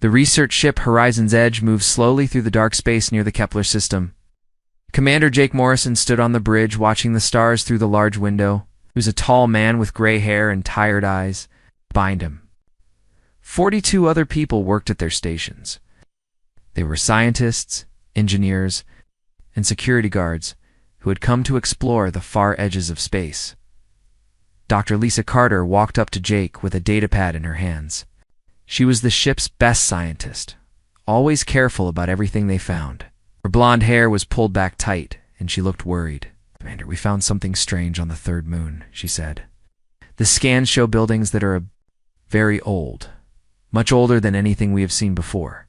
The research ship Horizon's Edge moved slowly through the dark space near the Kepler system. Commander Jake Morrison stood on the bridge watching the stars through the large window. He was a tall man with gray hair and tired eyes. Behind him, 42 other people worked at their stations. They were scientists, engineers, and security guards who had come to explore the far edges of space. Dr. Lisa Carter walked up to Jake with a datapad in her hands. She was the ship's best scientist, always careful about everything they found. Her blonde hair was pulled back tight, and she looked worried. "Commander, we found something strange on the third moon," she said. "The scans show buildings that are very old, much older than anything we have seen before."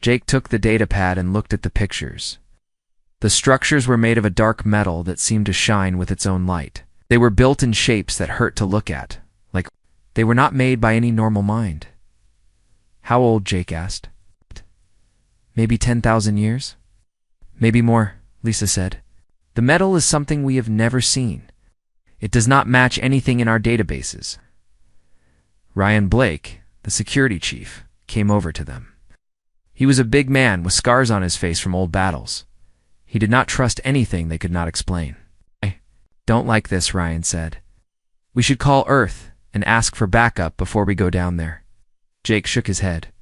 Jake took the datapad and looked at the pictures. The structures were made of a dark metal that seemed to shine with its own light. They were built in shapes that hurt to look at, like they were not made by any normal mind. "How old?" Jake asked. "Maybe 10,000 years? Maybe more," Lisa said. "The metal is something we have never seen. It does not match anything in our databases." Ryan Blake, the security chief, came over to them. He was a big man with scars on his face from old battles. He did not trust anything they could not explain. "I don't like this," Ryan said. "We should call Earth and ask for backup before we go down there." Jake shook his head.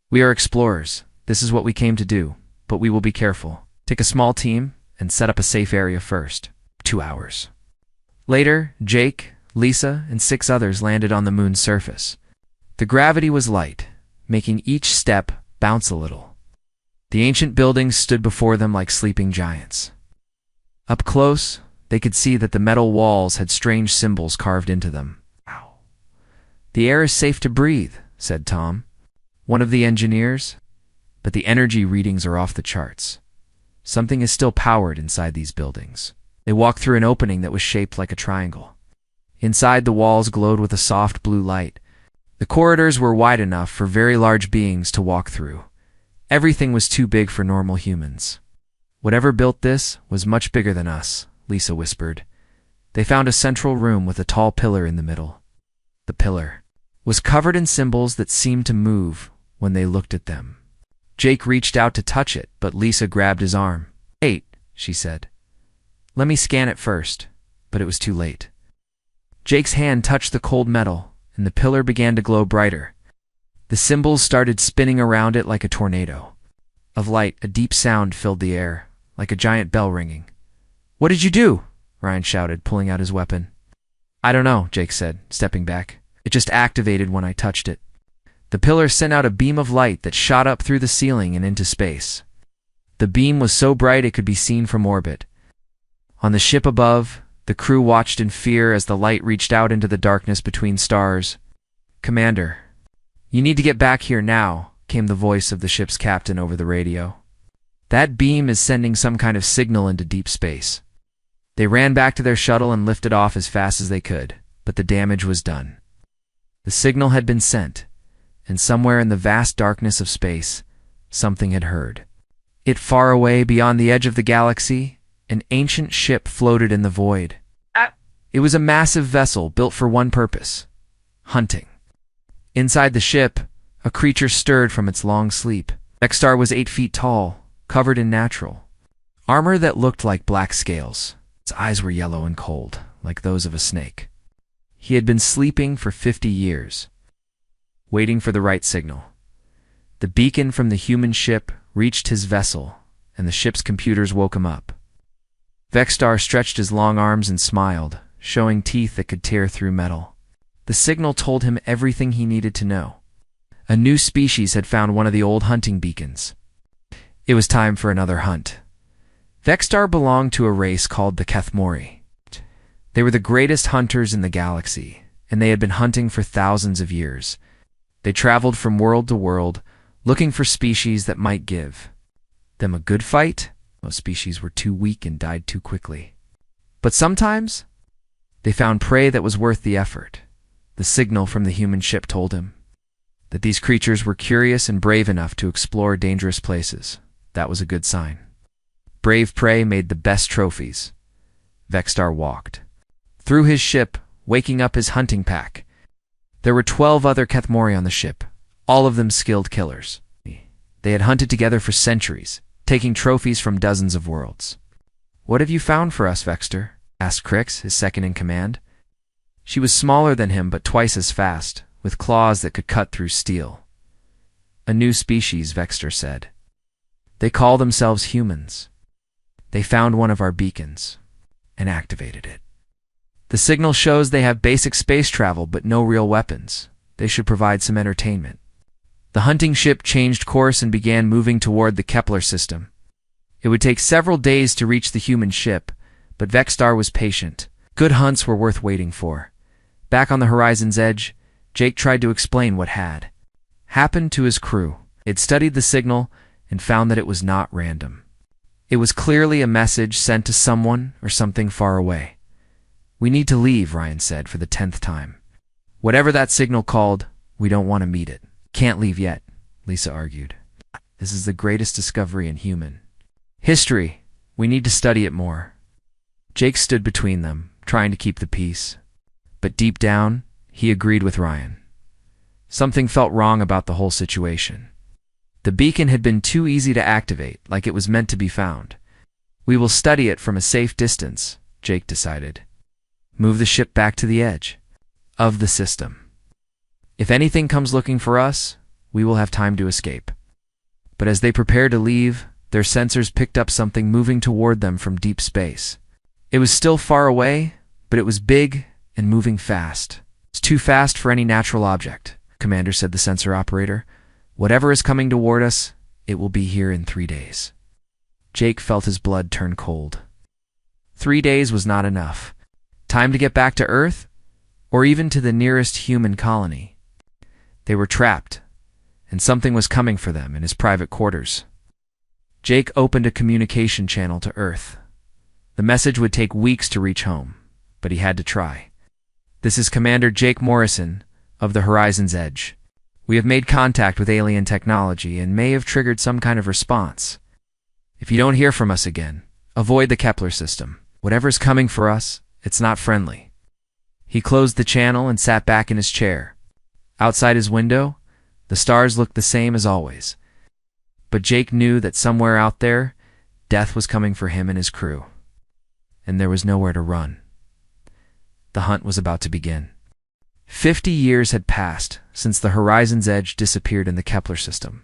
"We are explorers. This is what we came to do, but we will be careful. Take a small team and set up a safe area first." 2 hours. Later, Jake, Lisa, and 6 others landed on the moon's surface. The gravity was light, making each step bounce a little. The ancient buildings stood before them like sleeping giants. Up close, they could see that the metal walls had strange symbols carved into them. "Wow. The air is safe to breathe," said Tom, one of the engineers, "but the energy readings are off the charts. Something is still powered inside these buildings." They walked through an opening that was shaped like a triangle. Inside, the walls glowed with a soft blue light. The corridors were wide enough for very large beings to walk through. Everything was too big for normal humans. "Whatever built this was much bigger than us," Lisa whispered. They found a central room with a tall pillar in the middle. The pillar was covered in symbols that seemed to move when they looked at them. Jake reached out to touch it, but Lisa grabbed his arm. "Wait," she said. "Let me scan it first." But it was too late. Jake's hand touched the cold metal, and the pillar began to glow brighter. The symbols started spinning around it like a tornado of light. A deep sound filled the air, like a giant bell ringing. "What did you do?" Ryan shouted, pulling out his weapon. "I don't know," Jake said, stepping back. "It just activated when I touched it." The pillar sent out a beam of light that shot up through the ceiling and into space. The beam was so bright it could be seen from orbit. On the ship above, the crew watched in fear as the light reached out into the darkness between stars. "Commander, you need to get back here now," came the voice of the ship's captain over the radio. "That beam is sending some kind of signal into deep space." They ran back to their shuttle and lifted off as fast as they could, but the damage was done. The signal had been sent, and somewhere in the vast darkness of space, something had heard. It far away beyond the edge of the galaxy, an ancient ship floated in the void. It was a massive vessel built for one purpose: hunting. Inside the ship, a creature stirred from its long sleep. Vexstar was 8 feet tall, covered in natural armor that looked like black scales. Its eyes were yellow and cold, like those of a snake. He had been sleeping for 50 years, waiting for the right signal. The beacon from the human ship reached his vessel, and the ship's computers woke him up. Vexstar stretched his long arms and smiled, showing teeth that could tear through metal. The signal told him everything he needed to know. A new species had found one of the old hunting beacons. It was time for another hunt. Vexstar belonged to a race called the Kethmori. They were the greatest hunters in the galaxy, and they had been hunting for thousands of years. They traveled from world to world, looking for species that might give them a good fight. Most species were too weak and died too quickly. But sometimes, they found prey that was worth the effort. The signal from the human ship told him that these creatures were curious and brave enough to explore dangerous places. That was a good sign. Brave prey made the best trophies. Vexstar walked through his ship, waking up his hunting pack. There were 12 other Kethmori on the ship, all of them skilled killers. They had hunted together for centuries, taking trophies from dozens of worlds. "What have you found for us, Vexter?" asked Crix, his second-in-command. She was smaller than him but twice as fast, with claws that could cut through steel. "A new species," Vexter said. "They call themselves humans. They found one of our beacons and activated it. The signal shows they have basic space travel but no real weapons. They should provide some entertainment." The hunting ship changed course and began moving toward the Kepler system. It would take several days to reach the human ship, but Vextar was patient. Good hunts were worth waiting for. Back on the horizon's edge, Jake tried to explain what had happened to his crew. It studied the signal and found that it was not random. It was clearly a message sent to someone or something far away. "We need to leave," Ryan said for the 10th time. "Whatever that signal called, we don't want to meet it." "Can't leave yet," Lisa argued. "This is the greatest discovery in human history. We need to study it more." Jake stood between them, trying to keep the peace. But deep down, he agreed with Ryan. Something felt wrong about the whole situation. The beacon had been too easy to activate, like it was meant to be found. "We will study it from a safe distance," Jake decided. "Move the ship back to the edge of the system. If anything comes looking for us, we will have time to escape." But as they prepared to leave, their sensors picked up something moving toward them from deep space. It was still far away, but it was big and moving fast. "It's too fast for any natural object," Commander said, the sensor operator. "Whatever is coming toward us, it will be here in 3 days." Jake felt his blood turn cold. 3 days was not enough. Time to get back to Earth, or even to the nearest human colony. They were trapped, and something was coming for them in his private quarters. Jake opened a communication channel to Earth. The message would take weeks to reach home, but he had to try. "This is Commander Jake Morrison of the Horizon's Edge. We have made contact with alien technology and may have triggered some kind of response. If you don't hear from us again, avoid the Kepler system. Whatever's coming for us, it's not friendly." He closed the channel and sat back in his chair. Outside his window, the stars looked the same as always. But Jake knew that somewhere out there, death was coming for him and his crew. And there was nowhere to run. The hunt was about to begin. 50 years had passed since the Horizon's Edge disappeared in the Kepler system.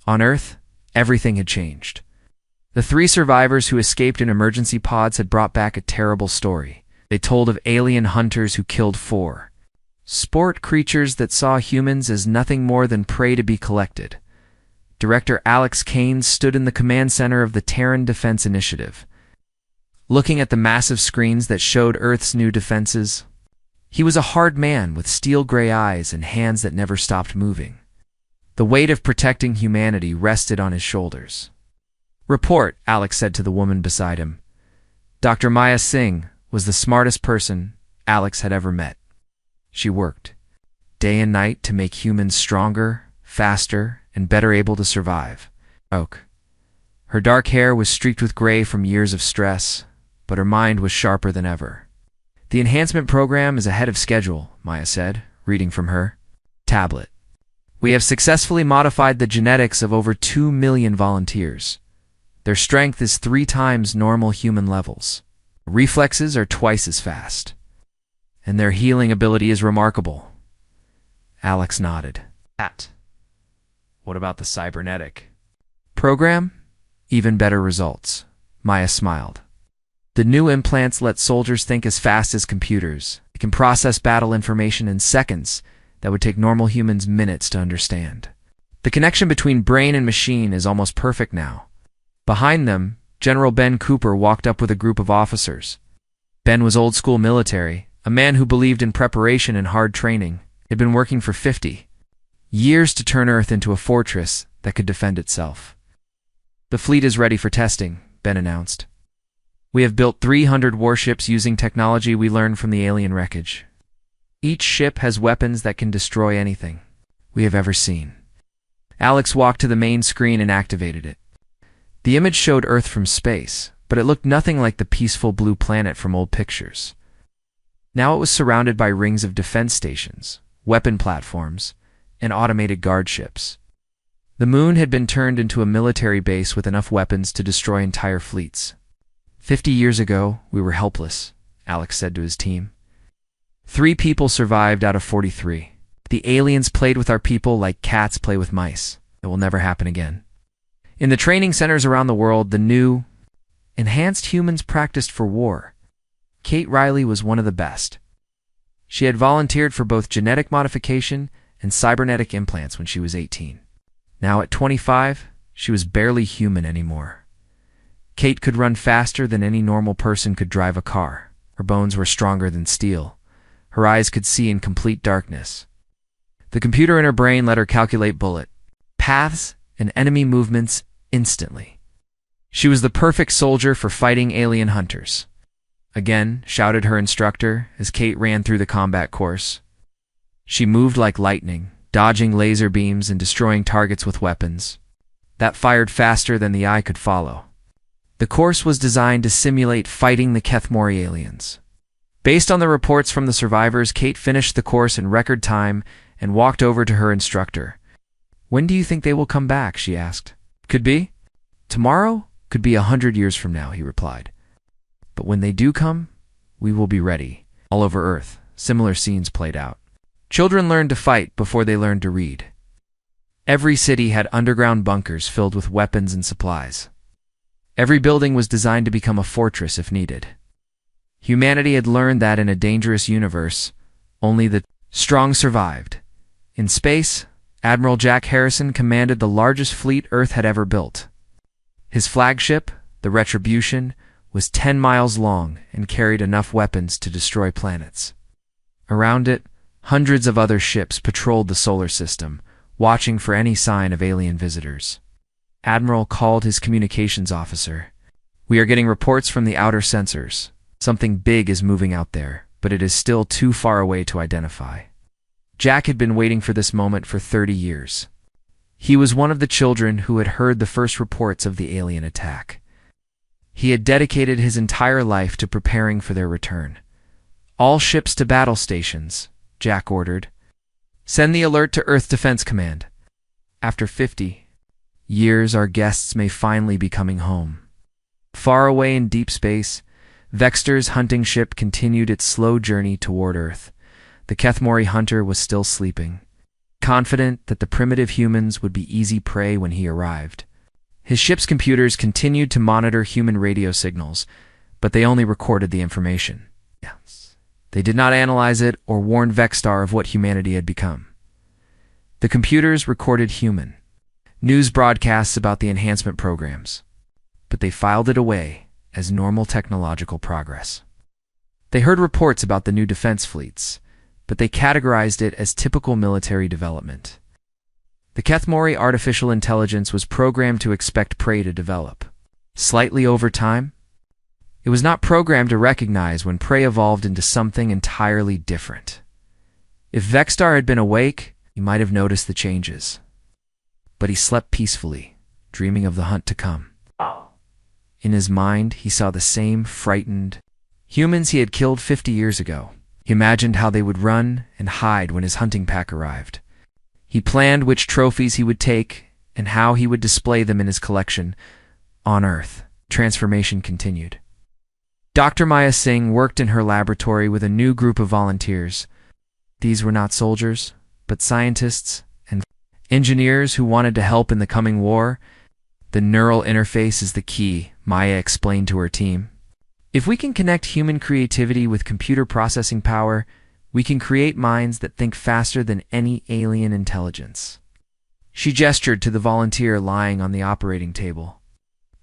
On Earth, everything had changed. The 3 survivors who escaped in emergency pods had brought back a terrible story. They told of alien hunters who killed 4 sport creatures that saw humans as nothing more than prey to be collected. Director Alex Kane stood in the command center of the Terran Defense Initiative, looking at the massive screens that showed Earth's new defenses. He was a hard man with steel-gray eyes and hands that never stopped moving. The weight of protecting humanity rested on his shoulders. "Report," Alex said to the woman beside him. Dr. Maya Singh was the smartest person Alex had ever met. She worked day and night to make humans stronger, faster, and better able to survive. Her dark hair was streaked with gray from years of stress, but her mind was sharper than ever. "The enhancement program is ahead of schedule," Maya said, reading from her tablet. "We have successfully modified the genetics of over 2 million volunteers. Their strength is 3 times normal human levels. Reflexes are twice as fast. And their healing ability is remarkable." Alex nodded. "What about the cybernetic program?" "Even better results," Maya smiled. "The new implants let soldiers think as fast as computers. They can process battle information in seconds that would take normal humans minutes to understand. The connection between brain and machine is almost perfect now." Behind them, General Ben Cooper walked up with a group of officers. Ben was old-school military, a man who believed in preparation and hard training. He had been working for 50 years to turn Earth into a fortress that could defend itself. "The fleet is ready for testing," Ben announced. "We have built 300 warships using technology we learned from the alien wreckage. Each ship has weapons that can destroy anything we have ever seen." Alex walked to the main screen and activated it. The image showed Earth from space, but it looked nothing like the peaceful blue planet from old pictures. Now it was surrounded by rings of defense stations, weapon platforms, and automated guard ships. The moon had been turned into a military base with enough weapons to destroy entire fleets. 50 years ago, we were helpless, Alex said to his team. 3 people survived out of 43. The aliens played with our people like cats play with mice. It will never happen again. In the training centers around the world, the new, enhanced humans practiced for war. Kate Riley was one of the best. She had volunteered for both genetic modification and cybernetic implants when she was 18. Now at 25, she was barely human anymore. Kate could run faster than any normal person could drive a car. Her bones were stronger than steel. Her eyes could see in complete darkness. The computer in her brain let her calculate bullet paths and enemy movements instantly. She was the perfect soldier for fighting alien hunters. Again, shouted her instructor as Kate ran through the combat course. She moved like lightning, dodging laser beams and destroying targets with weapons that fired faster than the eye could follow. The course was designed to simulate fighting the Kethmori aliens. Based on the reports from the survivors, Kate finished the course in record time and walked over to her instructor. "When do you think they will come back?" she asked. "Could be tomorrow, could be 100 years from now," he replied. "But when they do come, we will be ready." All over Earth, similar scenes played out. Children learned to fight before they learned to read. Every city had underground bunkers filled with weapons and supplies. Every building was designed to become a fortress if needed. Humanity had learned that in a dangerous universe, only the strong survived. In space, Admiral Jack Harrison commanded the largest fleet Earth had ever built. His flagship, the Retribution, was 10 miles long and carried enough weapons to destroy planets. Around it, hundreds of other ships patrolled the solar system, watching for any sign of alien visitors. Admiral called his communications officer. "We are getting reports from the outer sensors. Something big is moving out there, but it is still too far away to identify." Jack had been waiting for this moment for 30 years. He was one of the children who had heard the first reports of the alien attack. He had dedicated his entire life to preparing for their return. "All ships to battle stations," Jack ordered. "Send the alert to Earth Defense Command. After 50 years, our guests may finally be coming home." Far away in deep space, Vexter's hunting ship continued its slow journey toward Earth. The Kethmori hunter was still sleeping, confident that the primitive humans would be easy prey when he arrived. His ship's computers continued to monitor human radio signals, but they only recorded the information. They did not analyze it or warn Vextar of what humanity had become. The computers recorded human news broadcasts about the enhancement programs, but they filed it away as normal technological progress. They heard reports about the new defense fleets, but they categorized it as typical military development. The Kethmori artificial intelligence was programmed to expect prey to develop. Slightly over time, it was not programmed to recognize when prey evolved into something entirely different. If Vextar had been awake, he might have noticed the changes. But he slept peacefully, dreaming of the hunt to come. In his mind, he saw the same frightened humans he had killed 50 years ago. He imagined how they would run and hide when his hunting pack arrived. He planned which trophies he would take and how he would display them in his collection. On Earth, transformation continued. Dr. Maya Singh worked in her laboratory with a new group of volunteers. These were not soldiers, but scientists and engineers who wanted to help in the coming war. "The neural interface is the key," Maya explained to her team. "If we can connect human creativity with computer processing power, we can create minds that think faster than any alien intelligence." She gestured to the volunteer lying on the operating table.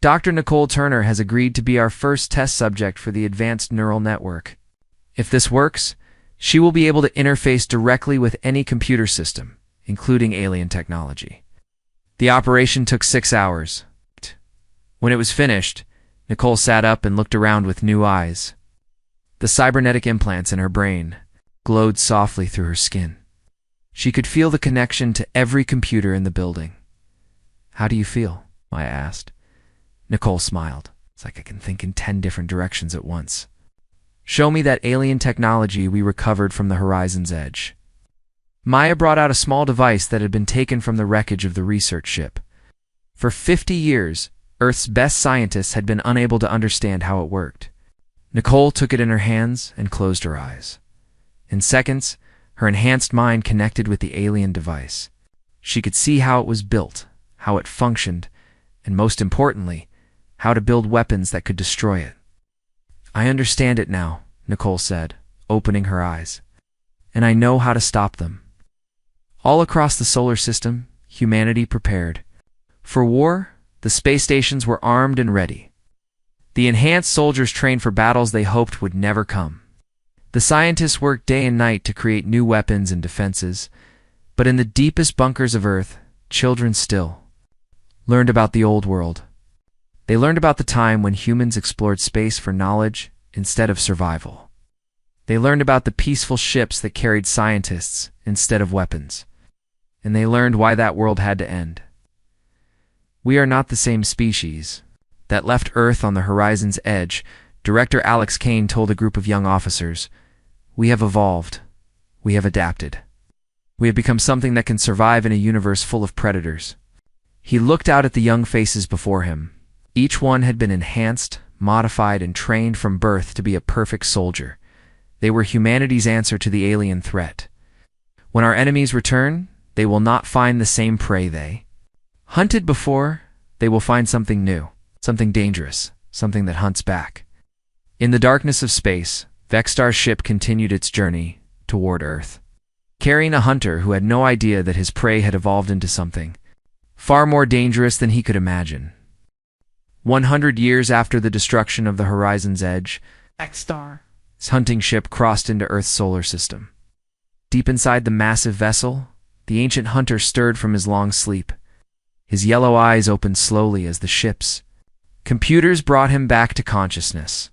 "Dr. Nicole Turner has agreed to be our first test subject for the advanced neural network. If this works, she will be able to interface directly with any computer system, including alien technology." The operation took 6 hours. When it was finished, Nicole sat up and looked around with new eyes. The cybernetic implants in her brain glowed softly through her skin. She could feel the connection to every computer in the building. "How do you feel?" Maya asked. Nicole smiled. "It's like I can think in 10 different directions at once." "Show me that alien technology we recovered from the horizon's edge." Maya brought out a small device that had been taken from the wreckage of the research ship. For 50 years, Earth's best scientists had been unable to understand how it worked. Nicole took it in her hands and closed her eyes. In seconds, her enhanced mind connected with the alien device. She could see how it was built, how it functioned, and most importantly, how to build weapons that could destroy it. "I understand it now," Nicole said, opening her eyes. "And I know how to stop them." All across the solar system, humanity prepared. For war, the space stations were armed and ready. The enhanced soldiers trained for battles they hoped would never come. The scientists worked day and night to create new weapons and defenses, but in the deepest bunkers of Earth, children still learned about the old world. They learned about the time when humans explored space for knowledge instead of survival. They learned about the peaceful ships that carried scientists instead of weapons. And they learned why that world had to end. "We are not the same species that left Earth on the horizon's edge," Director Alex Kane told a group of young officers. "We have evolved. We have adapted. We have become something that can survive in a universe full of predators." He looked out at the young faces before him. Each one had been enhanced, modified, and trained from birth to be a perfect soldier. They were humanity's answer to the alien threat. When our enemies return, they will not find the same prey they hunted before. They will find something new, something dangerous, something that hunts back. In the darkness of space, Vextar's ship continued its journey toward Earth, carrying a hunter who had no idea that his prey had evolved into something far more dangerous than he could imagine. 100 years after the destruction of the horizon's edge, Vextar's hunting ship crossed into Earth's solar system. Deep inside the massive vessel, the ancient hunter stirred from his long sleep. His yellow eyes opened slowly as the ship's computers brought him back to consciousness.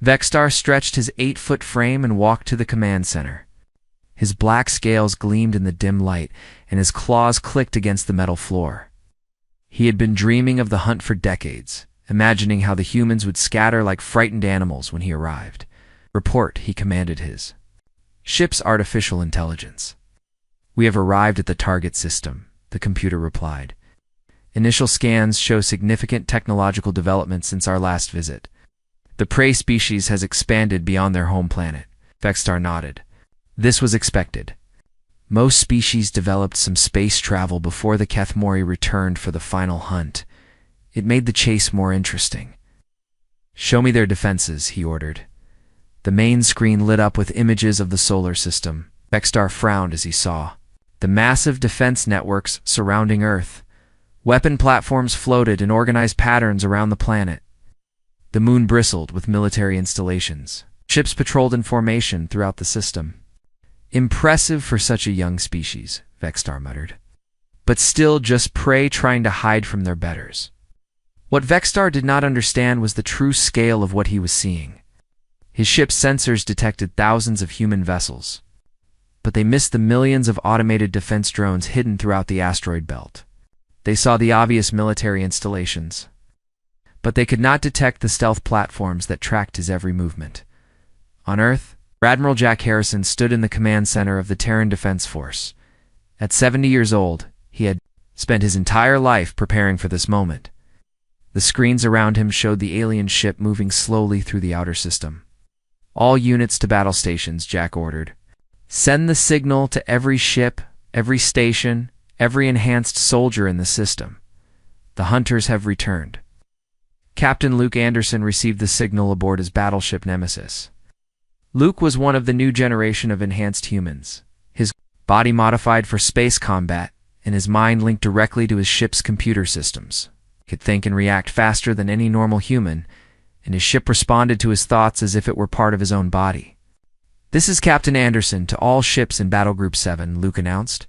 Vextar stretched his 8-foot frame and walked to the command center. His black scales gleamed in the dim light, and his claws clicked against the metal floor. He had been dreaming of the hunt for decades, imagining how the humans would scatter like frightened animals when he arrived. "Report," he commanded his ship's artificial intelligence. "We have arrived at the target system," the computer replied. "Initial scans show significant technological development since our last visit. The prey species has expanded beyond their home planet." Vextar nodded. "This was expected. Most species developed some space travel before the Kethmori returned for the final hunt. It made the chase more interesting." "Show me their defenses," he ordered. The main screen lit up with images of the solar system. Vextar frowned as he saw the massive defense networks surrounding Earth. Weapon platforms floated in organized patterns around the planet. The moon bristled with military installations. Ships patrolled in formation throughout the system. "Impressive for such a young species," Vextar muttered. "But still just prey trying to hide from their betters." What Vextar did not understand was the true scale of what he was seeing. His ship's sensors detected thousands of human vessels, but they missed the millions of automated defense drones hidden throughout the asteroid belt. They saw the obvious military installations, but they could not detect the stealth platforms that tracked his every movement. On Earth, Admiral Jack Harrison stood in the command center of the Terran Defense Force. At 70 years old, he had spent his entire life preparing for this moment. The screens around him showed the alien ship moving slowly through the outer system. "All units to battle stations," Jack ordered. "Send the signal to every ship, every station, every enhanced soldier in the system. The hunters have returned." Captain Luke Anderson received the signal aboard his battleship Nemesis. Luke was one of the new generation of enhanced humans, his body modified for space combat, and his mind linked directly to his ship's computer systems. He could think and react faster than any normal human, and his ship responded to his thoughts as if it were part of his own body. "This is Captain Anderson to all ships in Battle Group 7, Luke announced.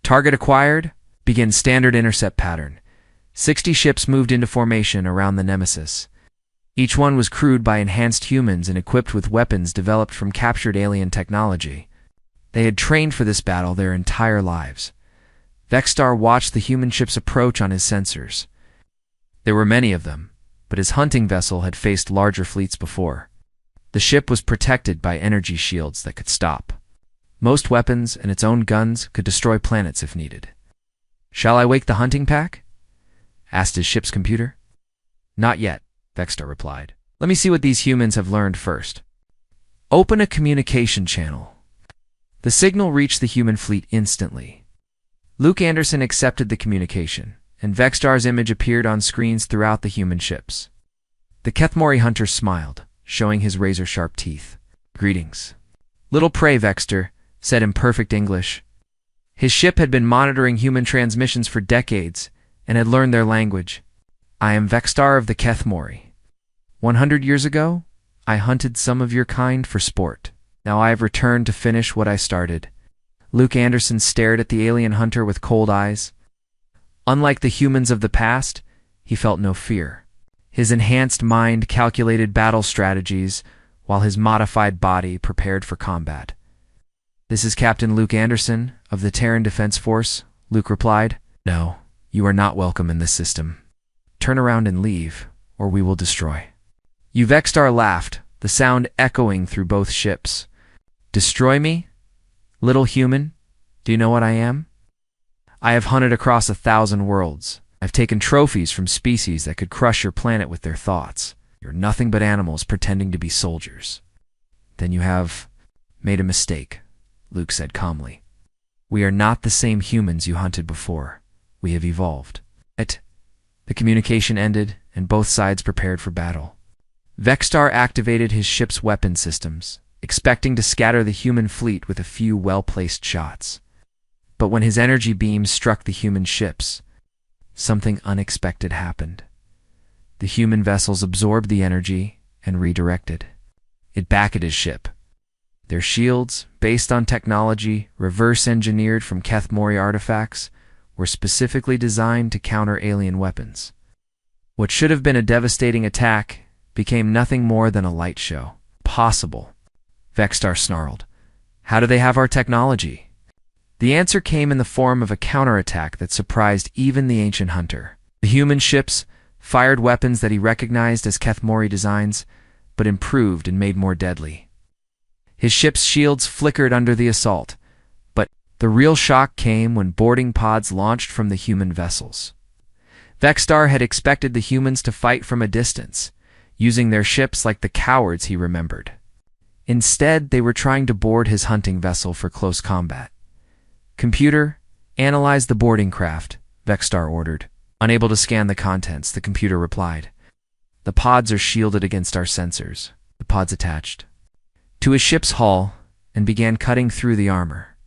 "Target acquired. Begin standard intercept pattern." 60 ships moved into formation around the Nemesis. Each one was crewed by enhanced humans and equipped with weapons developed from captured alien technology. They had trained for this battle their entire lives. Vextar watched the human ships approach on his sensors. There were many of them, but his hunting vessel had faced larger fleets before. The ship was protected by energy shields that could stop Most weapons and its own guns could destroy planets if needed. "Shall I wake the hunting pack?" asked his ship's computer. "Not yet," Vexstar replied. "Let me see what these humans have learned first." "Open a communication channel." The signal reached the human fleet instantly. Luke Anderson accepted the communication, and Vexstar's image appeared on screens throughout the human ships. The Kethmori hunter smiled, showing his razor-sharp teeth. "Greetings." "Little prey," Vexstar said in perfect English. His ship had been monitoring human transmissions for decades and had learned their language. "I am Vexstar of the Kethmori. 100 years ago, I hunted some of your kind for sport. Now I have returned to finish what I started." Luke Anderson stared at the alien hunter with cold eyes. Unlike the humans of the past, he felt no fear. His enhanced mind calculated battle strategies, while his modified body prepared for combat. "This is Captain Luke Anderson of the Terran Defense Force," Luke replied. "No, you are not welcome in this system. Turn around and leave, or we will destroy." Vexstar laughed, the sound echoing through both ships. "Destroy me? Little human, do you know what I am? I have hunted across 1,000 worlds. I've taken trophies from species that could crush your planet with their thoughts. You're nothing but animals pretending to be soldiers." "Then you have made a mistake," Luke said calmly. "We are not the same humans you hunted before. We have evolved." The communication ended, and both sides prepared for battle. Vexstar activated his ship's weapon systems, expecting to scatter the human fleet with a few well-placed shots. But when his energy beams struck the human ships, something unexpected happened. The human vessels absorbed the energy and redirected it back at his ship. Their shields, based on technology reverse-engineered from Kethmori artifacts, were specifically designed to counter alien weapons. What should have been a devastating attack became nothing more than a light show. "Possible," Vexstar snarled. "How do they have our technology?" The answer came in the form of a counterattack that surprised even the ancient hunter. The human ships fired weapons that he recognized as Kethmori designs, but improved and made more deadly. His ship's shields flickered under the assault, but the real shock came when boarding pods launched from the human vessels. Vexstar had expected the humans to fight from a distance, using their ships like the cowards he remembered. Instead, they were trying to board his hunting vessel for close combat. "Computer, analyze the boarding craft," Vexstar ordered. Unable to scan the contents, the computer replied. "The pods are shielded against our sensors." The pods attached to his ship's hull and began cutting through the armor.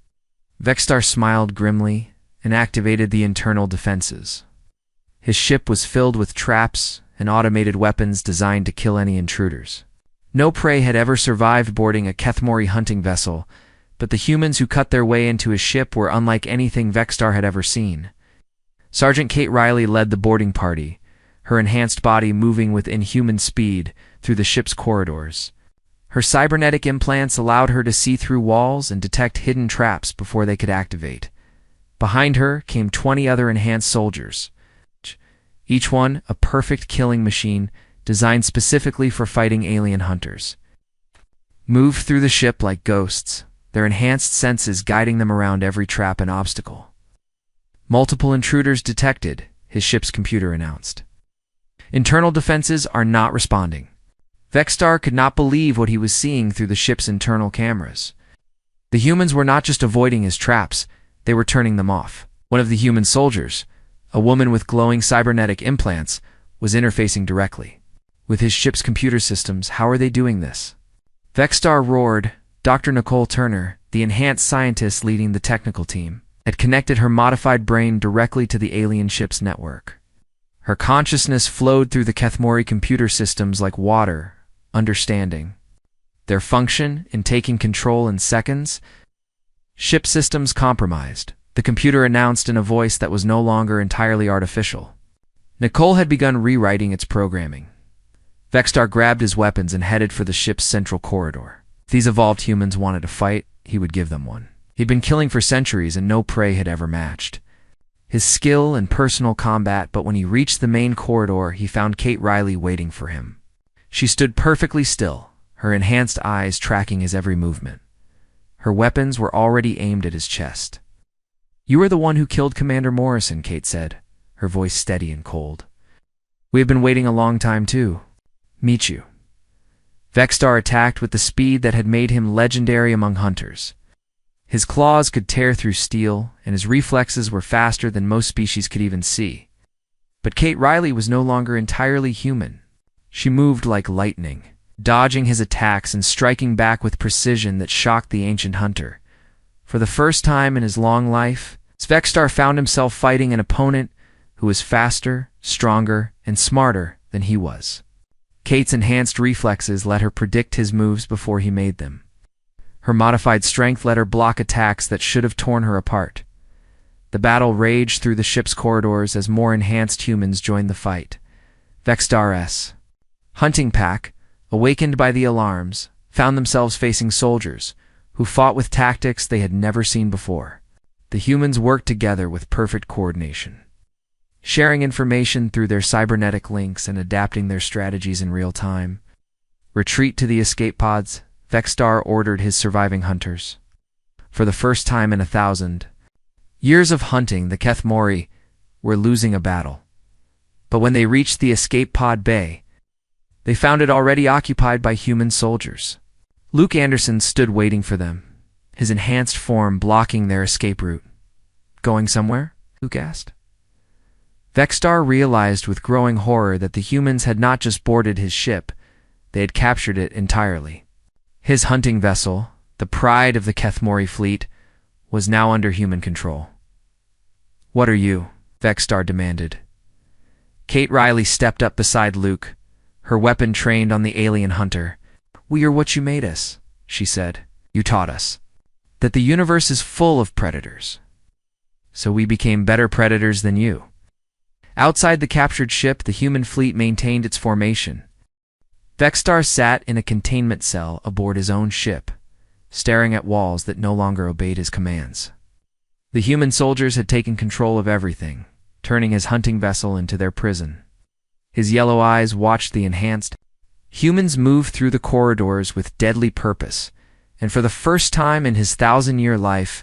Vexstar smiled grimly and activated the internal defenses. His ship was filled with traps and automated weapons designed to kill any intruders. No prey had ever survived boarding a Kethmori hunting vessel, but the humans who cut their way into his ship were unlike anything Vexstar had ever seen. Sergeant Kate Riley led the boarding party, her enhanced body moving with inhuman speed through the ship's corridors. Her cybernetic implants allowed her to see through walls and detect hidden traps before they could activate. Behind her came 20 other enhanced soldiers, each one a perfect killing machine designed specifically for fighting alien hunters. Moved through the ship like ghosts, their enhanced senses guiding them around every trap and obstacle. "Multiple intruders detected," his ship's computer announced. "Internal defenses are not responding." Vexstar could not believe what he was seeing through the ship's internal cameras. The humans were not just avoiding his traps, they were turning them off. One of the human soldiers, a woman with glowing cybernetic implants, was interfacing directly with his ship's computer systems. How are they doing this? Vexstar roared. Dr. Nicole Turner, the enhanced scientist leading the technical team, had connected her modified brain directly to the alien ship's network. Her consciousness flowed through the Kethmori computer systems like water, understanding their function in taking control in seconds. "Ship systems compromised," the computer announced in a voice that was no longer entirely artificial. Nicole had begun rewriting its programming. Vexstar grabbed his weapons and headed for the ship's central corridor. If these evolved humans wanted to fight, he would give them one. He'd been killing for centuries and no prey had ever matched his skill in personal combat, but when he reached the main corridor, he found Kate Riley waiting for him. She stood perfectly still, her enhanced eyes tracking his every movement. Her weapons were already aimed at his chest. "You are the one who killed Commander Morrison," Kate said, her voice steady and cold. "We have been waiting a long time to meet you." Vexstar attacked with the speed that had made him legendary among hunters. His claws could tear through steel, and his reflexes were faster than most species could even see. But Kate Riley was no longer entirely human. She moved like lightning, dodging his attacks and striking back with precision that shocked the ancient hunter. For the first time in his long life, Vexstar found himself fighting an opponent who was faster, stronger, and smarter than he was. Kate's enhanced reflexes let her predict his moves before he made them. Her modified strength let her block attacks that should have torn her apart. The battle raged through the ship's corridors as more enhanced humans joined the fight. Vexstar's hunting pack, awakened by the alarms, found themselves facing soldiers who fought with tactics they had never seen before. The humans worked together with perfect coordination, sharing information through their cybernetic links and adapting their strategies in real time. "Retreat to the escape pods," Vexstar ordered his surviving hunters. For the first time in 1,000 years of hunting, the Kethmori were losing a battle. But when they reached the escape pod bay, they found it already occupied by human soldiers. Luke Anderson stood waiting for them, his enhanced form blocking their escape route. "Going somewhere?" Luke asked. Vexstar realized with growing horror that the humans had not just boarded his ship, they had captured it entirely. His hunting vessel, the pride of the Kethmori fleet, was now under human control. "What are you?" Vexstar demanded. Kate Riley stepped up beside Luke, her weapon trained on the alien hunter. "We are what you made us," she said. "You taught us that the universe is full of predators. So we became better predators than you." Outside the captured ship, the human fleet maintained its formation. Vexstar sat in a containment cell aboard his own ship, staring at walls that no longer obeyed his commands. The human soldiers had taken control of everything, turning his hunting vessel into their prison. His yellow eyes watched the enhanced humans move through the corridors with deadly purpose, and for the first time in his 1,000-year life,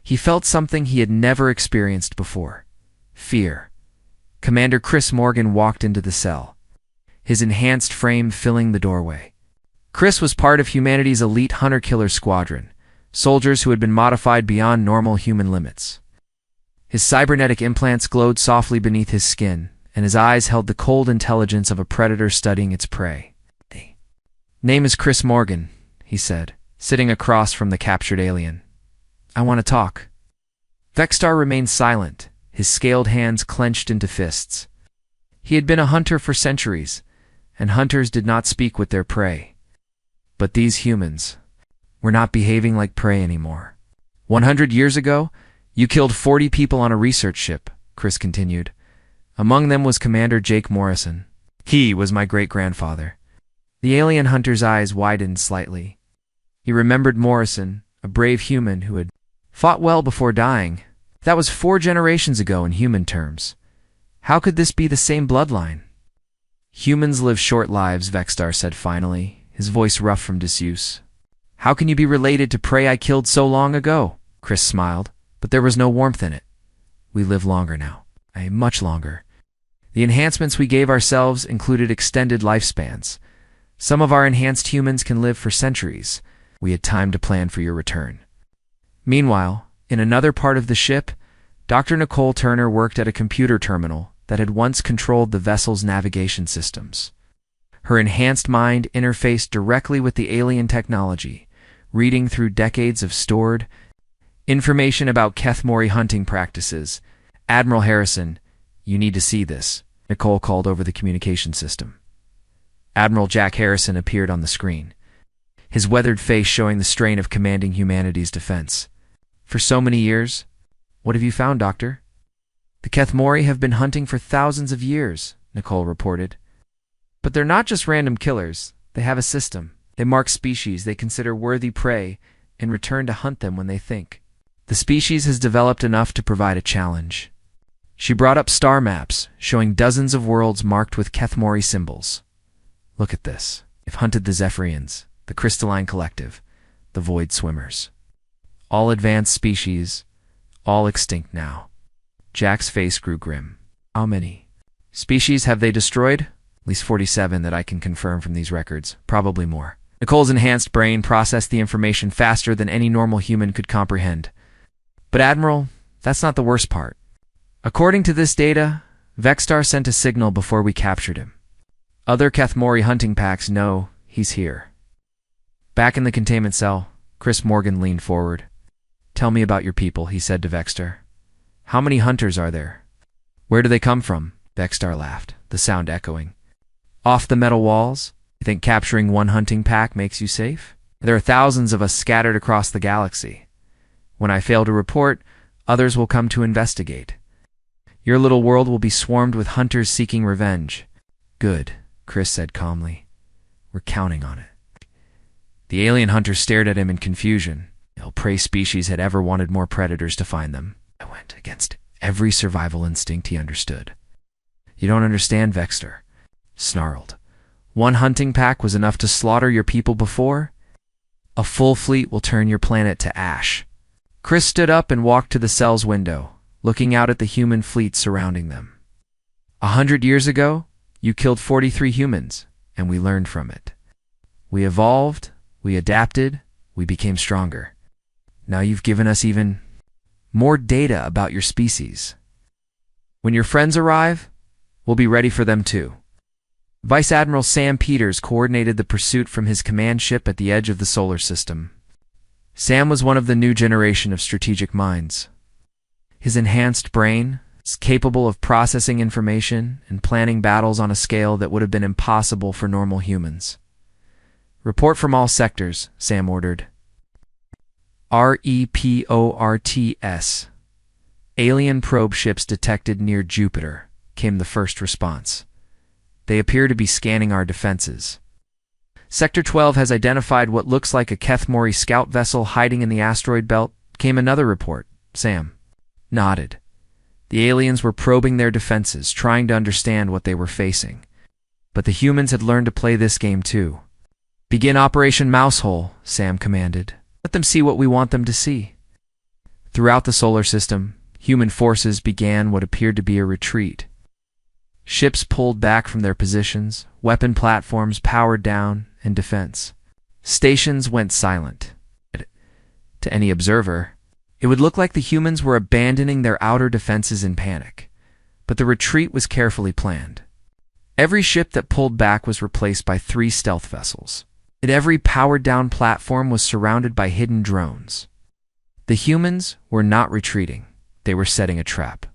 he felt something he had never experienced before: fear. Commander Chris Morgan walked into the cell, his enhanced frame filling the doorway. Chris was part of humanity's elite hunter-killer squadron, soldiers who had been modified beyond normal human limits. His cybernetic implants glowed softly beneath his skin, and his eyes held the cold intelligence of a predator studying its prey. "Name is Chris Morgan," he said, sitting across from the captured alien. "I want to talk." Vexstar remained silent, his scaled hands clenched into fists. He had been a hunter for centuries, and hunters did not speak with their prey. But these humans were not behaving like prey anymore. 100 years ago, you killed 40 people on a research ship, Chris continued. Among them was Commander Jake Morrison. He was my great-grandfather. The alien hunter's eyes widened slightly. He remembered Morrison, a brave human who had fought well before dying. That was 4 generations ago in human terms. How could this be the same bloodline? "Humans live short lives," Vexstar said finally, his voice rough from disuse. "How can you be related to prey I killed so long ago?" Chris smiled, but there was no warmth in it. "We live longer now. Much longer. The enhancements we gave ourselves included extended lifespans. Some of our enhanced humans can live for centuries. We had time to plan for your return." Meanwhile, in another part of the ship, Dr. Nicole Turner worked at a computer terminal that had once controlled the vessel's navigation systems. Her enhanced mind interfaced directly with the alien technology, reading through decades of stored information about Kethmori hunting practices. "Admiral Harrison, you need to see this," Nicole called over the communication system. Admiral Jack Harrison appeared on the screen, his weathered face showing the strain of commanding humanity's defense. "For so many years, what have you found, Doctor?" "The Kethmori have been hunting for thousands of years," Nicole reported. "But they're not just random killers. They have a system. They mark species they consider worthy prey and return to hunt them when they think. The species has developed enough to provide a challenge." She brought up star maps, showing dozens of worlds marked with Kethmori symbols. "Look at this. They've hunted the Zephyrians, the Crystalline Collective, the void swimmers. All advanced species, all extinct now. Jack's face grew grim. How many species have they destroyed? At least 47 that I can confirm from these records. Probably more. Nicole's enhanced brain processed the information faster than any normal human could comprehend. But Admiral, that's not the worst part. According to this data, Vexstar sent a signal before we captured him. Other Kethmori hunting packs know he's here. Back in the containment cell, Chris Morgan leaned forward. "Tell me about your people," he said to Vexstar. "How many hunters are there? Where do they come from?" Vexstar laughed, the sound echoing. "Off the metal walls? You think capturing one hunting pack makes you safe? There are thousands of us scattered across the galaxy. When I fail to report, others will come to investigate. Your little world will be swarmed with hunters seeking revenge." "Good," Chris said calmly. "We're counting on it." The alien hunter stared at him in confusion. No prey species had ever wanted more predators to find them. I went against every survival instinct he understood. "You don't understand," Vexstar snarled. "One hunting pack was enough to slaughter your people before? A full fleet will turn your planet to ash." Chris stood up and walked to the cell's window, looking out at the human fleet surrounding them. 100 years ago, you killed 43 humans, and we learned from it. We evolved, we adapted, we became stronger. Now you've given us even more data about your species. When your friends arrive, we'll be ready for them too." Vice Admiral Sam Peters coordinated the pursuit from his command ship at the edge of the solar system. Sam was one of the new generation of strategic minds. His enhanced brain is capable of processing information and planning battles on a scale that would have been impossible for normal humans. "Report from all sectors," Sam ordered. "Reports. Alien probe ships detected near Jupiter," came the first response. "They appear to be scanning our defenses. Sector 12 has identified what looks like a Kethmori scout vessel hiding in the asteroid belt," came another report. Sam nodded. The aliens were probing their defenses, trying to understand what they were facing. But the humans had learned to play this game too. "Begin Operation Mousehole," Sam commanded. "Let them see what we want them to see." Throughout the solar system, human forces began what appeared to be a retreat. Ships pulled back from their positions, weapon platforms powered down, and defense stations went silent. To any observer, it would look like the humans were abandoning their outer defenses in panic. But the retreat was carefully planned. Every ship that pulled back was replaced by 3 stealth vessels, and every powered-down platform was surrounded by hidden drones. The humans were not retreating. They were setting a trap.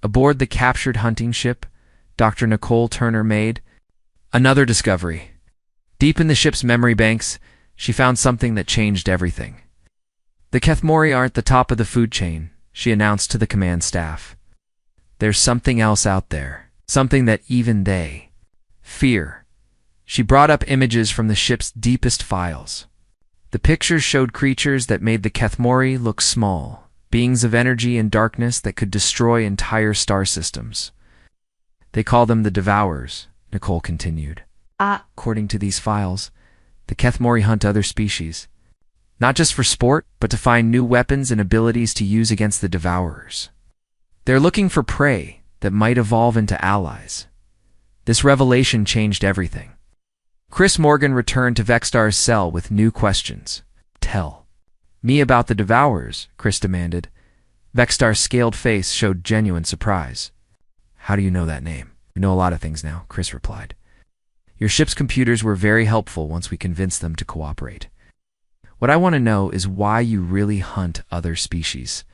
Aboard the captured hunting ship, Dr. Nicole Turner made another discovery. Deep in the ship's memory banks, she found something that changed everything. "The Kethmori aren't the top of the food chain," she announced to the command staff. "There's something else out there, something that even they fear." She brought up images from the ship's deepest files. The pictures showed creatures that made the Kethmori look small, beings of energy and darkness that could destroy entire star systems. "They call them the Devourers," Nicole continued. "According to these files, the Kethmori hunt other species, not just for sport, but to find new weapons and abilities to use against the Devourers. They're looking for prey that might evolve into allies." This revelation changed everything. Chris Morgan returned to Vexstar's cell with new questions. "Tell me about the Devourers," Chris demanded. Vexstar's scaled face showed genuine surprise. "How do you know that name?" "We know a lot of things now," Chris replied. "Your ship's computers were very helpful once we convinced them to cooperate. What I want to know is why you really hunt other species."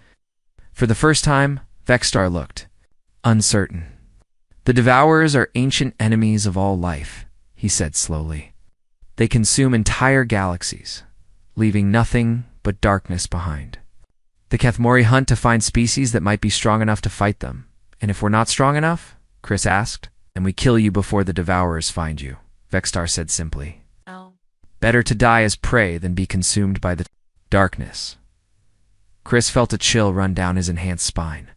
For the first time, Vexstar looked uncertain. "The Devourers are ancient enemies of all life," he said slowly. "They consume entire galaxies, leaving nothing but darkness behind. The Kethmori hunt to find species that might be strong enough to fight them. And if we're not strong enough," Chris asked, "then we kill you before the Devourers find you," Vexstar said simply. Oh. "Better to die as prey than be consumed by the darkness." Chris felt a chill run down his enhanced spine.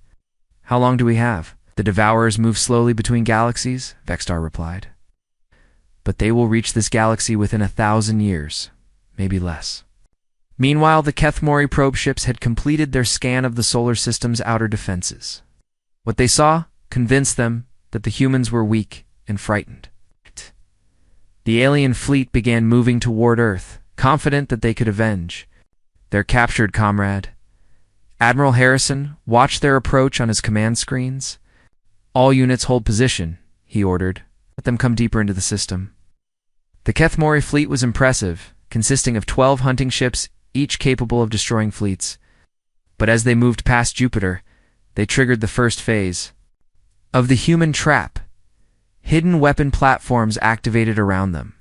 "How long do we have?" "The Devourers move slowly between galaxies," Vexstar replied. "But they will reach this galaxy within 1,000 years, maybe less." Meanwhile, the Kethmori probe ships had completed their scan of the solar system's outer defenses. What they saw convinced them that the humans were weak and frightened. The alien fleet began moving toward Earth, confident that they could avenge their captured comrade. Admiral Harrison watched their approach on his command screens. "All units hold position," he ordered. "Let them come deeper into the system." The Kethmori fleet was impressive, consisting of 12 hunting ships, each capable of destroying fleets. But as they moved past Jupiter, they triggered the first phase of the human trap. Hidden weapon platforms activated around them,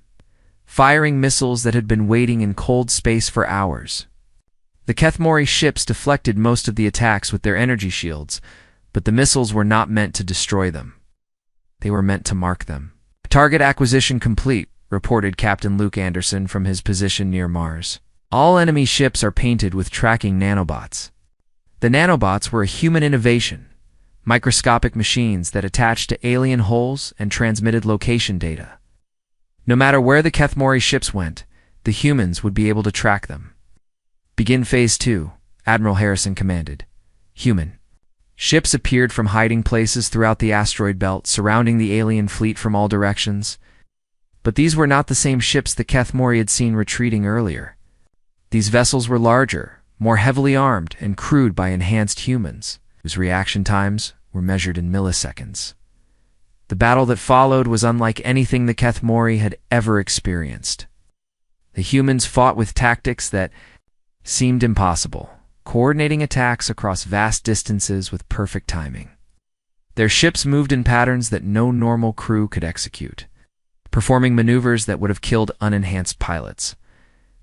firing missiles that had been waiting in cold space for hours. The Kethmori ships deflected most of the attacks with their energy shields, but the missiles were not meant to destroy them. They were meant to mark them. "Target acquisition complete," reported Captain Luke Anderson from his position near Mars. "All enemy ships are painted with tracking nanobots." The nanobots were a human innovation, microscopic machines that attached to alien hulls and transmitted location data. No matter where the Kethmori ships went, the humans would be able to track them. "Begin Phase 2, Admiral Harrison commanded. Human ships appeared from hiding places throughout the asteroid belt, surrounding the alien fleet from all directions. But these were not the same ships the Kethmori had seen retreating earlier. These vessels were larger, more heavily armed, and crewed by enhanced humans, whose reaction times were measured in milliseconds. The battle that followed was unlike anything the Kethmori had ever experienced. The humans fought with tactics that seemed impossible, coordinating attacks across vast distances with perfect timing. Their ships moved in patterns that no normal crew could execute, performing maneuvers that would have killed unenhanced pilots.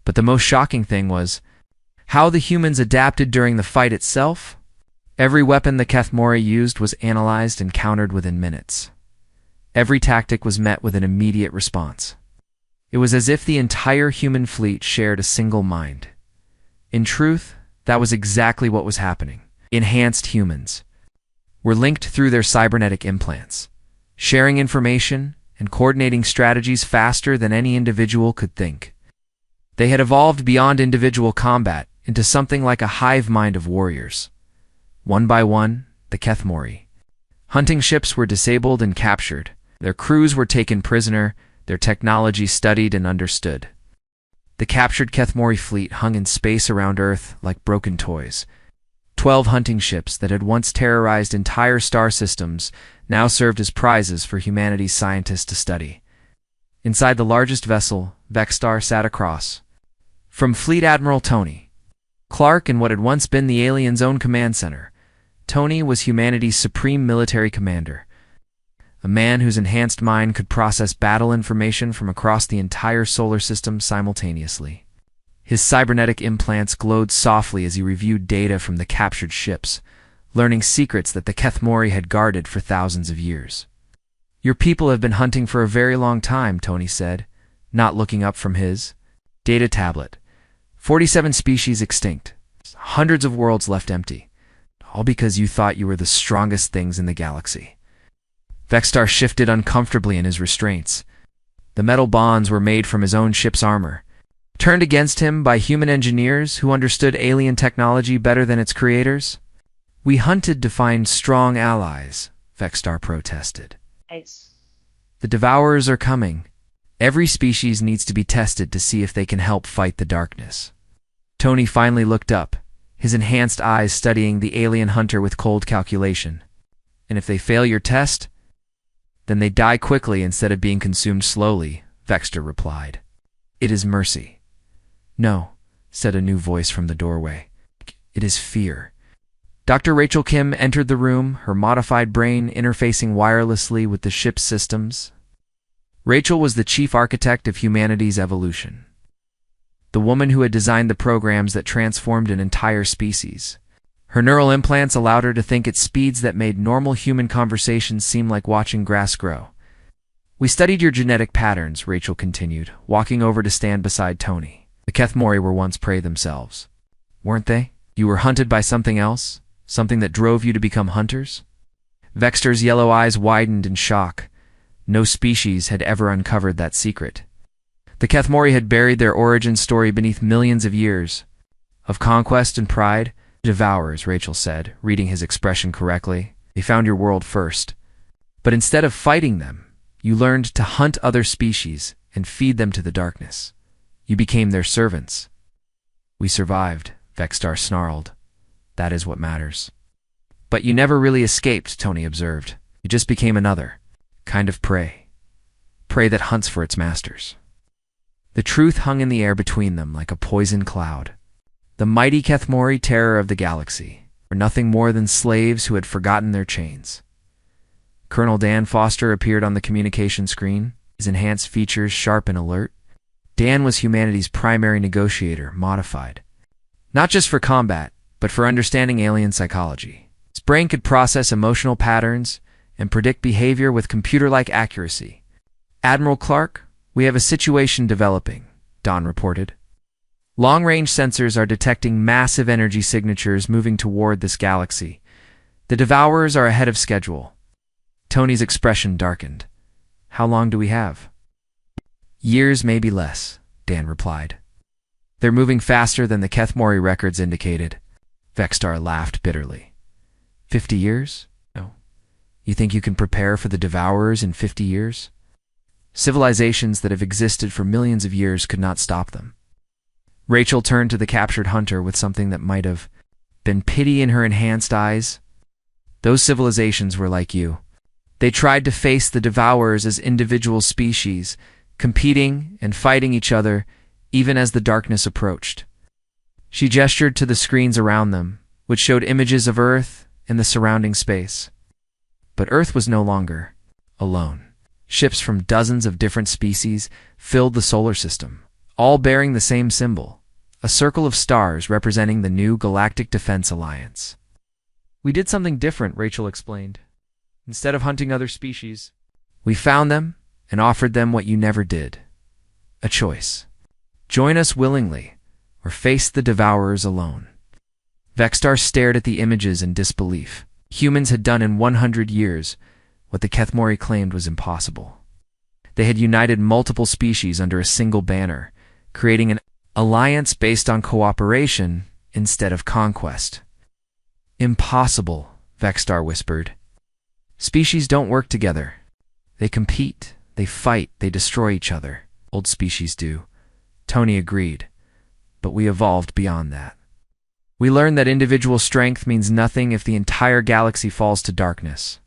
But the most shocking thing was how the humans adapted during the fight itself. Every weapon the Kethmori used was analyzed and countered within minutes. Every tactic was met with an immediate response. It was as if the entire human fleet shared a single mind. In truth, that was exactly what was happening. Enhanced humans were linked through their cybernetic implants, sharing information and coordinating strategies faster than any individual could think. They had evolved beyond individual combat into something like a hive mind of warriors. One by one, the Kethmori hunting ships were disabled and captured. Their crews were taken prisoner, their technology studied and understood. The captured Kethmori fleet hung in space around Earth like broken toys. 12 hunting ships that had once terrorized entire star systems now served as prizes for humanity's scientists to study. Inside the largest vessel, Vexstar sat across from Fleet Admiral Tony Clark in what had once been the aliens' own command center. Tony was humanity's supreme military commander, a man whose enhanced mind could process battle information from across the entire solar system simultaneously. His cybernetic implants glowed softly as he reviewed data from the captured ships, learning secrets that the Kethmori had guarded for thousands of years. "Your people have been hunting for a very long time," Tony said, not looking up from his data tablet. 47 species extinct, hundreds of worlds left empty, all because you thought you were the strongest things in the galaxy. Vexstar shifted uncomfortably in his restraints. The metal bonds were made from his own ship's armor, turned against him by human engineers who understood alien technology better than its creators. "We hunted to find strong allies," Vexstar protested. "The Devourers are coming. Every species needs to be tested to see if they can help fight the darkness." Tony finally looked up, his enhanced eyes studying the alien hunter with cold calculation. "And if they fail your test, then they die quickly instead of being consumed slowly," Vexstar replied. "It is mercy." "No," said a new voice from the doorway. "It is fear." Dr. Rachel Kim entered the room, her modified brain interfacing wirelessly with the ship's systems. Rachel was the chief architect of humanity's evolution, the woman who had designed the programs that transformed an entire species. Her neural implants allowed her to think at speeds that made normal human conversations seem like watching grass grow. "We studied your genetic patterns," Rachel continued, walking over to stand beside Tony. "The Kethmori were once prey themselves, weren't they? You were hunted by something else? Something that drove you to become hunters?" Vexstar's yellow eyes widened in shock. No species had ever uncovered that secret. The Kethmori had buried their origin story beneath millions of years, Of conquest and pride, devourers, Rachel said, reading his expression correctly. They found your world first. But instead of fighting them, you learned to hunt other species and feed them to the darkness. You became their servants. We survived, Vexstar snarled. That is what matters. But you never really escaped, Tony observed. You just became another kind of prey. Prey that hunts for its masters. The truth hung in the air between them like a poison cloud. The mighty Kethmori, terror of the galaxy, were nothing more than slaves who had forgotten their chains. Colonel Dan Foster appeared on the communication screen, his enhanced features sharp and alert. Dan was humanity's primary negotiator, modified. Not just for combat, but for understanding alien psychology. His brain could process emotional patterns and predict behavior with computer-like accuracy. Admiral Clark, we have a situation developing, Don reported. Long-range sensors are detecting massive energy signatures moving toward this galaxy. The Devourers are ahead of schedule. Tony's expression darkened. How long do we have? Years, maybe less, Dan replied. They're moving faster than the Kethmori records indicated. Vexstar laughed bitterly. 50 years? No. You think you can prepare for the Devourers in 50 years? Civilizations that have existed for millions of years could not stop them. Rachel turned to the captured hunter with something that might have been pity in her enhanced eyes. Those civilizations were like you. They tried to face the Devourers as individual species, competing and fighting each other even as the darkness approached. She gestured to the screens around them, which showed images of Earth and the surrounding space. But Earth was no longer alone. Ships from dozens of different species filled the solar system, all bearing the same symbol, a circle of stars representing the new Galactic Defense Alliance. We did something different, Rachel explained. Instead of hunting other species, we found them and offered them what you never did. A choice. Join us willingly, or face the Devourers alone. Vexstar stared at the images in disbelief. Humans had done in 100 years what the Kethmori claimed was impossible. They had united multiple species under a single banner, creating an alliance based on cooperation instead of conquest. Impossible, Vexstar whispered. Species don't work together. They compete, they fight, they destroy each other. Old species do. Tony agreed. But we evolved beyond that. We learned that individual strength means nothing if the entire galaxy falls to darkness.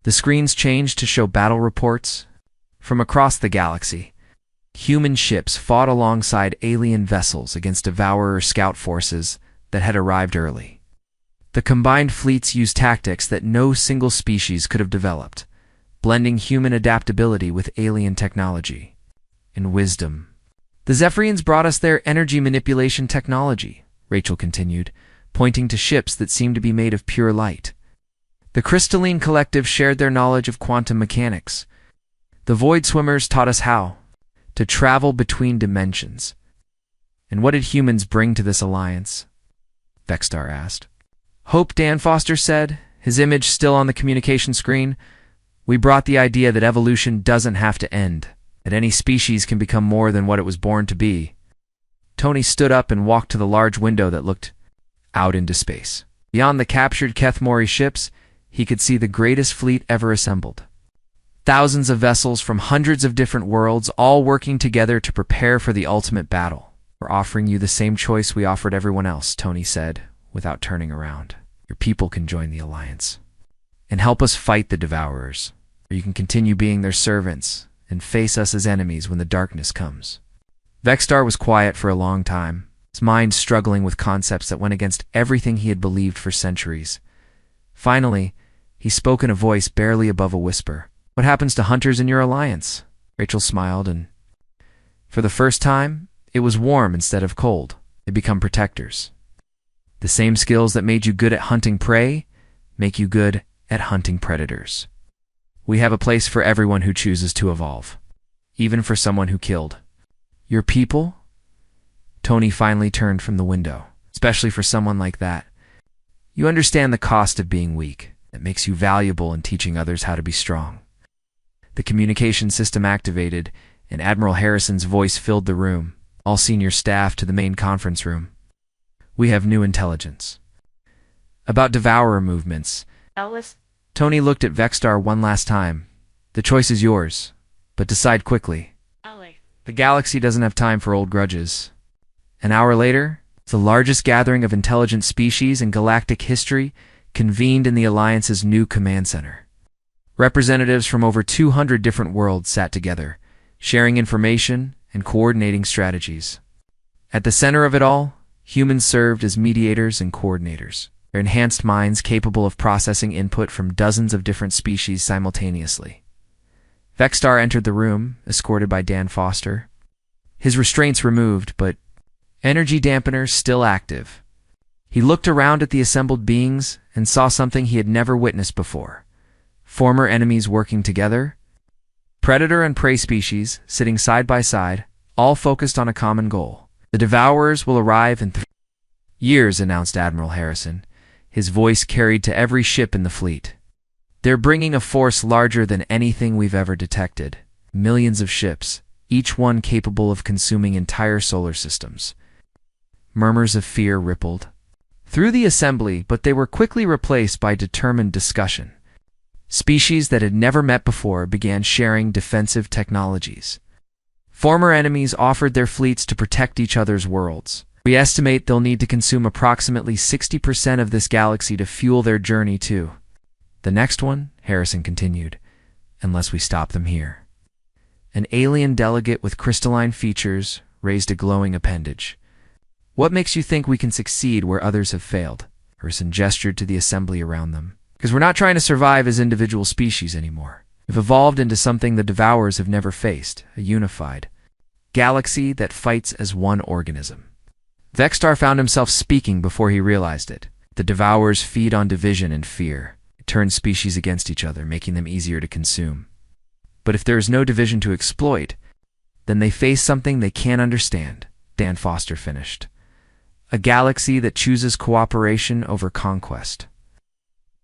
The screens changed to show battle reports. From across the galaxy, human ships fought alongside alien vessels against Devourer scout forces that had arrived early. The combined fleets used tactics that no single species could have developed, blending human adaptability with alien technology and wisdom. The Zephyrians brought us their energy manipulation technology, Rachel continued, pointing to ships that seemed to be made of pure light. The Crystalline Collective shared their knowledge of quantum mechanics. The Void Swimmers taught us how to travel between dimensions. And what did humans bring to this alliance? Vexstar asked. Hope, Dan Foster said, his image still on the communication screen. We brought the idea that evolution doesn't have to end, that any species can become more than what it was born to be. Tony stood up and walked to the large window that looked out into space. Beyond the captured Kethmori ships, he could see the greatest fleet ever assembled. Thousands of vessels from hundreds of different worlds, all working together to prepare for the ultimate battle. We're offering you the same choice we offered everyone else, Tony said, without turning around. Your people can join the alliance and help us fight the Devourers, or you can continue being their servants and face us as enemies when the darkness comes. Vexstar was quiet for a long time, his mind struggling with concepts that went against everything he had believed for centuries. Finally, he spoke in a voice barely above a whisper. What happens to hunters in your alliance? Rachel smiled, and for the first time, it was warm instead of cold. They become protectors. The same skills that made you good at hunting prey make you good at hunting predators. We have a place for everyone who chooses to evolve, even for someone who killed. Your people? Tony finally turned from the window, especially for someone like that. You understand the cost of being weak. That makes you valuable in teaching others how to be strong. The communication system activated, and Admiral Harrison's voice filled the room. All senior staff to the main conference room. We have new intelligence. About Devourer movements. Alice, Tony looked at Vexstar one last time. The choice is yours, but decide quickly. Ali. The galaxy doesn't have time for old grudges. An hour later, the largest gathering of intelligent species in galactic history convened in the Alliance's new command center. Representatives from over 200 different worlds sat together, sharing information and coordinating strategies. At the center of it all, humans served as mediators and coordinators, their enhanced minds capable of processing input from dozens of different species simultaneously. Vexstar entered the room, escorted by Dan Foster. His restraints removed, but energy dampeners still active. He looked around at the assembled beings and saw something he had never witnessed before. Former enemies working together, predator and prey species sitting side by side, all focused on a common goal. The Devourers will arrive in 3 years, announced Admiral Harrison, his voice carried to every ship in the fleet. They're bringing a force larger than anything we've ever detected. Millions of ships, each one capable of consuming entire solar systems. Murmurs of fear rippled through the assembly, but they were quickly replaced by determined discussion. Species that had never met before began sharing defensive technologies. Former enemies offered their fleets to protect each other's worlds. We estimate they'll need to consume approximately 60% of this galaxy to fuel their journey too. The next one, Harrison continued, unless we stop them here. An alien delegate with crystalline features raised a glowing appendage. What makes you think we can succeed where others have failed? Harrison gestured to the assembly around them. Because we're not trying to survive as individual species anymore. We've evolved into something the Devourers have never faced, a unified galaxy that fights as one organism. Vexstar found himself speaking before he realized it. The Devourers feed on division and fear. It turns species against each other, making them easier to consume. But if there is no division to exploit, then they face something they can't understand, Dan Foster finished. A galaxy that chooses cooperation over conquest.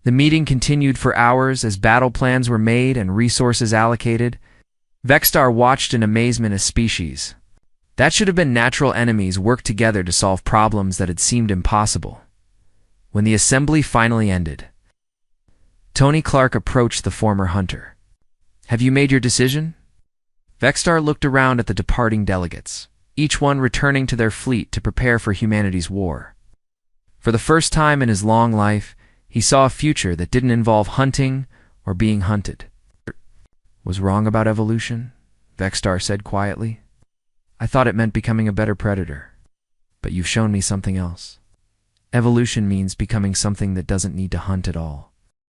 The meeting continued for hours as battle plans were made and resources allocated. Vexstar watched in amazement as species that should have been natural enemies worked together to solve problems that had seemed impossible. When the assembly finally ended, Tony Clark approached the former hunter. Have you made your decision? Vexstar looked around at the departing delegates, each one returning to their fleet to prepare for humanity's war. For the first time in his long life, he saw a future that didn't involve hunting or being hunted. Was wrong about evolution? Vexstar said quietly. I thought it meant becoming a better predator. But you've shown me something else. Evolution means becoming something that doesn't need to hunt at all.